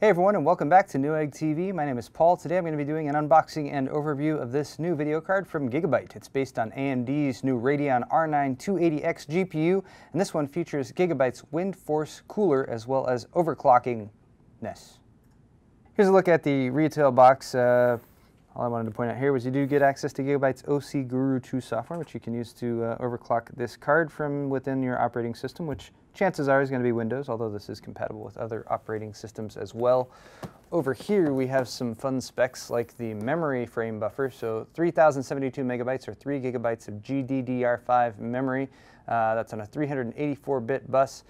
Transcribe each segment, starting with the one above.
Hey everyone, and welcome back to Newegg TV. My name is Paul. Today I'm going to be doing an unboxing and overview of this new video card from GIGABYTE. It's based on AMD's new Radeon R9 280X GPU, and this one features GIGABYTE's Windforce Cooler as well as overclockingness. Here's a look at the retail box. All I wanted to point out here was you do get access to GIGABYTE's OC Guru 2 software, which you can use to overclock this card from within your operating system, which chances are is going to be Windows, although this is compatible with other operating systems as well. Over here we have some fun specs like the memory frame buffer, so 3072 megabytes or 3 gigabytes of GDDR5 memory. That's on a 384-bit bus.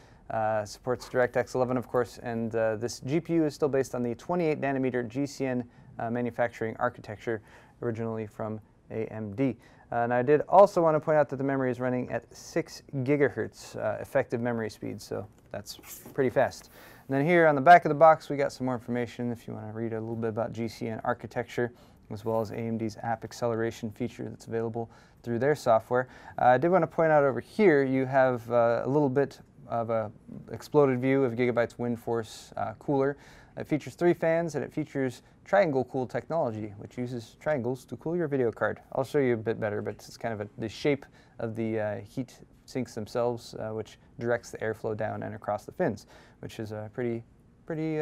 Supports DirectX 11, of course, and this GPU is still based on the 28 nanometer GCN manufacturing architecture, originally from AMD. And I did also want to point out that the memory is running at 6 gigahertz effective memory speed, so that's pretty fast. And then here on the back of the box we got some more information if you want to read a little bit about GCN architecture, as well as AMD's app acceleration feature that's available through their software. I did want to point out over here you have a little bit of a exploded view of GIGABYTE's Windforce Cooler. It features 3 fans and it features triangle cool technology, which uses triangles to cool your video card. I'll show you a bit better, but it's kind of the shape of the heat sinks themselves, which directs the airflow down and across the fins, which is a pretty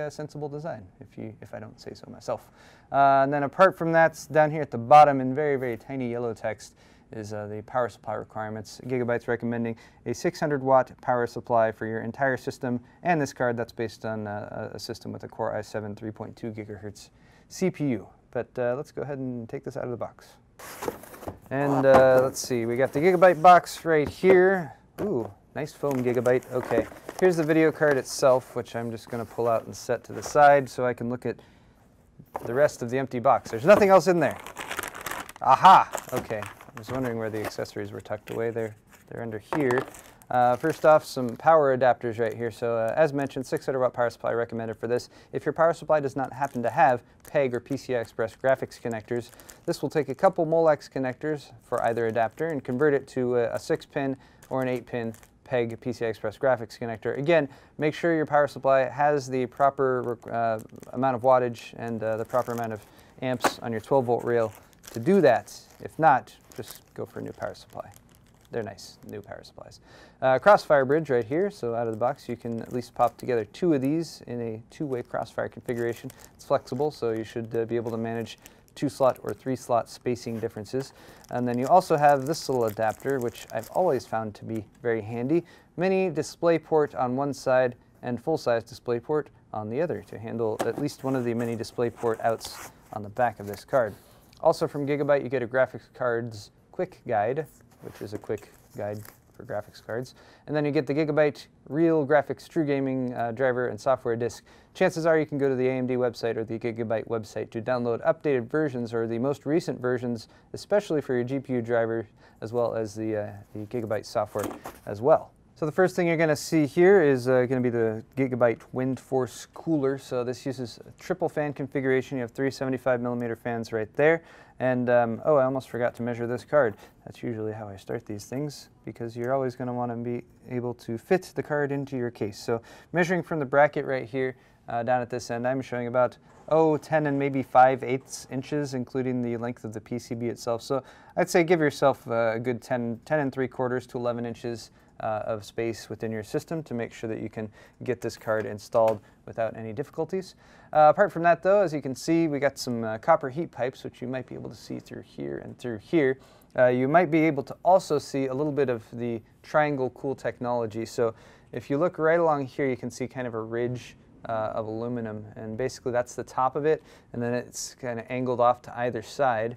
sensible design, if I don't say so myself. And then apart from that, down here at the bottom in very tiny yellow text is the power supply requirements. GIGABYTE's recommending a 600 watt power supply for your entire system, and this card that's based on a system with a Core i7 3.2 gigahertz CPU. But let's go ahead and take this out of the box. And let's see, we got the GIGABYTE box right here. Ooh, nice foam GIGABYTE. Okay, here's the video card itself, which I'm just going to pull out and set to the side so I can look at the rest of the empty box. There's nothing else in there. Aha! Okay. I was wondering where the accessories were tucked away. They're under here. First off, some power adapters right here. So as mentioned, 600 watt power supply recommended for this. If your power supply does not happen to have PEG or PCI Express graphics connectors, this will take a couple Molex connectors for either adapter and convert it to a 6-pin or an 8-pin PEG PCI Express graphics connector. Again, make sure your power supply has the proper amount of wattage and the proper amount of amps on your 12-volt rail to do that. If not, just go for a new power supply. They're nice, new power supplies. Crossfire bridge right here, so out of the box you can at least pop together 2 of these in a 2-way crossfire configuration. It's flexible, so you should be able to manage 2-slot or 3-slot spacing differences. And then you also have this little adapter, which I've always found to be very handy. Mini display port on one side and full-size display port on the other to handle at least one of the mini display port outs on the back of this card. Also from GIGABYTE, you get a graphics cards quick guide, which is a quick guide for graphics cards. And then you get the GIGABYTE Real Graphics True Gaming driver and software disk. Chances are you can go to the AMD website or the GIGABYTE website to download updated versions or the most recent versions, especially for your GPU driver, as well as the GIGABYTE software as well. So the first thing you're going to see here is going to be the GIGABYTE Windforce Cooler. So this uses a triple fan configuration. You have 3 75mm fans right there. And oh, I almost forgot to measure this card. That's usually how I start these things, because you're always going to want to be able to fit the card into your case. So measuring from the bracket right here down at this end, I'm showing about 10 and maybe 5/8 inches, including the length of the PCB itself. So I'd say give yourself a good 10 3/4 to 11 inches of space within your system to make sure that you can get this card installed without any difficulties. Apart from that though, as you can see, we got some copper heat pipes, which you might be able to see through here and through here. You might be able to also see a little bit of the triangle cool technology. So if you look right along here, you can see kind of a ridge of aluminum, and basically that's the top of it, and then it's kind of angled off to either side.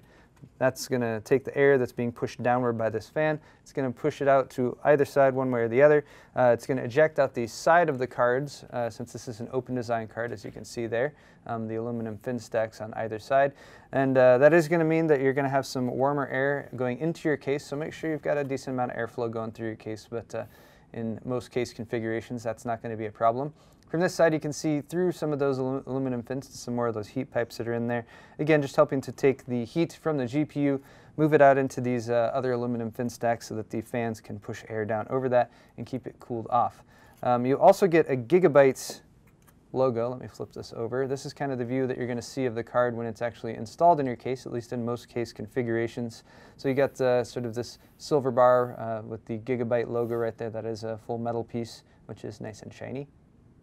That's going to take the air that's being pushed downward by this fan. It's going to push it out to either side one way or the other. It's going to eject out the side of the cards, since this is an open design card, as you can see there, the aluminum fin stacks on either side. And that is going to mean that you're going to have some warmer air going into your case, so make sure you've got a decent amount of airflow going through your case, but in most case configurations that's not going to be a problem. From this side you can see through some of those aluminum fins to some more of those heat pipes that are in there. Again, just helping to take the heat from the GPU, move it out into these other aluminum fin stacks so that the fans can push air down over that and keep it cooled off. You also get a GIGABYTE logo. Let me flip this over. This is kind of the view that you're going to see of the card when it's actually installed in your case, at least in most case configurations. So you got sort of this silver bar with the Gigabyte logo right there. That is a full metal piece, which is nice and shiny.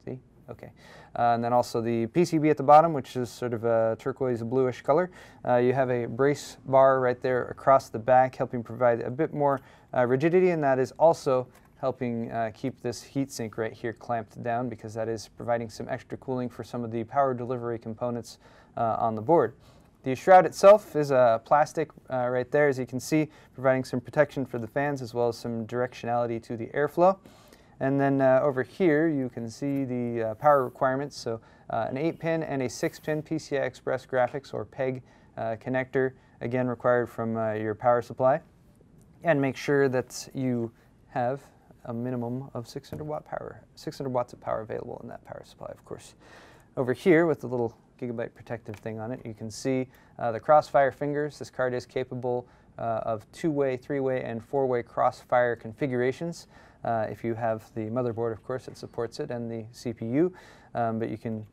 See? Okay. And then also the PCB at the bottom, which is sort of a turquoise bluish color. You have a brace bar right there across the back, helping provide a bit more rigidity, and that is also helping keep this heatsink right here clamped down, because that is providing some extra cooling for some of the power delivery components on the board. The shroud itself is plastic right there, as you can see, providing some protection for the fans as well as some directionality to the airflow. And then over here you can see the power requirements, so an 8-pin and a 6-pin PCI Express graphics or PEG connector, again required from your power supply. And make sure that you have a minimum of 600 watts of power available in that power supply, of course. Over here with the little Gigabyte protective thing on it, you can see the Crossfire fingers. This card is capable of 2-way, 3-way, and 4-way Crossfire configurations. If you have the motherboard, of course, it supports it, and the CPU, but you can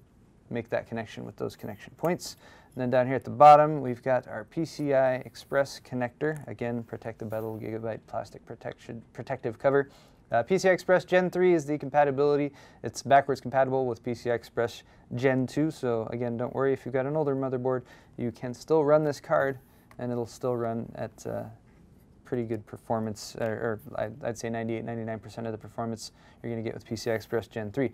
make that connection with those connection points. And then down here at the bottom, we've got our PCI Express connector, again protected by the little Gigabyte plastic protective cover. PCI Express Gen 3 is the compatibility. It's backwards compatible with PCI Express Gen 2, so again, don't worry if you've got an older motherboard, you can still run this card, and it'll still run at pretty good performance, or I'd say 98–99% of the performance you're going to get with PCI Express Gen 3.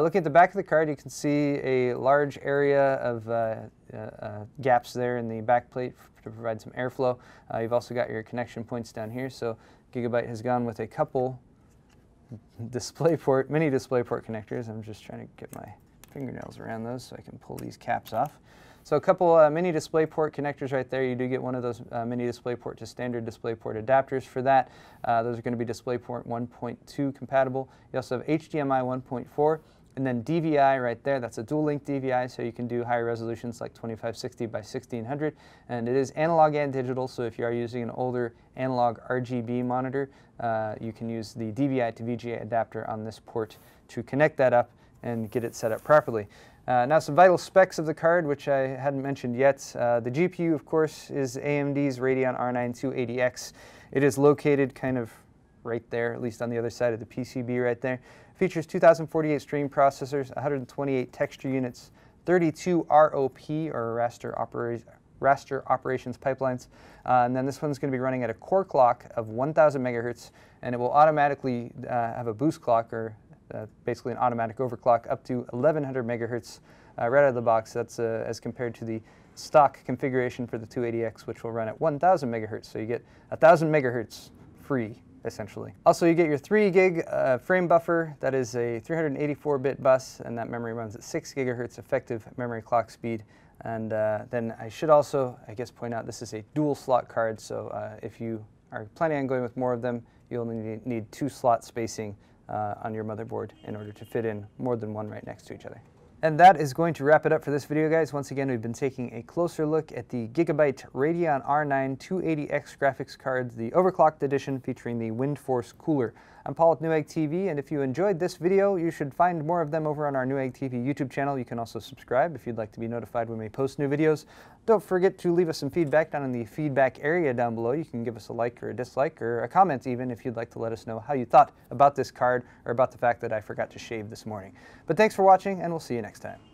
Looking at the back of the card, you can see a large area of gaps there in the back plate to provide some airflow. You've also got your connection points down here, so Gigabyte has gone with a couple mini DisplayPort connectors. I'm just trying to get my fingernails around those so I can pull these caps off. So a couple mini DisplayPort connectors right there. You do get one of those mini DisplayPort to standard DisplayPort adapters for that. Those are going to be DisplayPort 1.2 compatible. You also have HDMI 1.4. And then DVI right there, that's a dual-link DVI, so you can do higher resolutions like 2560 by 1600. And it is analog and digital, so if you are using an older analog RGB monitor, you can use the DVI to VGA adapter on this port to connect that up and get it set up properly. Now some vital specs of the card, which I hadn't mentioned yet. The GPU, of course, is AMD's Radeon R9 280X. It is located kind of right there, at least on the other side of the PCB right there. Features 2048 stream processors, 128 texture units, 32 ROP or raster operations pipelines, and then this one's going to be running at a core clock of 1000 megahertz, and it will automatically have a boost clock, or basically an automatic overclock, up to 1100 megahertz right out of the box. That's as compared to the stock configuration for the 280X, which will run at 1000 megahertz. So you get 1000 megahertz free, essentially. Also, you get your 3 gig frame buffer. That is a 384-bit bus, and that memory runs at 6 gigahertz effective memory clock speed. And then I should also, I guess, point out this is a dual slot card, so if you are planning on going with more of them, you only need 2 slot spacing on your motherboard in order to fit in more than one right next to each other. And that is going to wrap it up for this video, guys. Once again, we've been taking a closer look at the Gigabyte Radeon R9 280X graphics card, the overclocked edition featuring the Windforce Cooler. I'm Paul with Newegg TV, and if you enjoyed this video, you should find more of them over on our Newegg TV YouTube channel. You can also subscribe if you'd like to be notified when we post new videos. Don't forget to leave us some feedback down in the feedback area down below. You can give us a like or a dislike or a comment even if you'd like to let us know how you thought about this card or about the fact that I forgot to shave this morning. But thanks for watching, and we'll see you next time.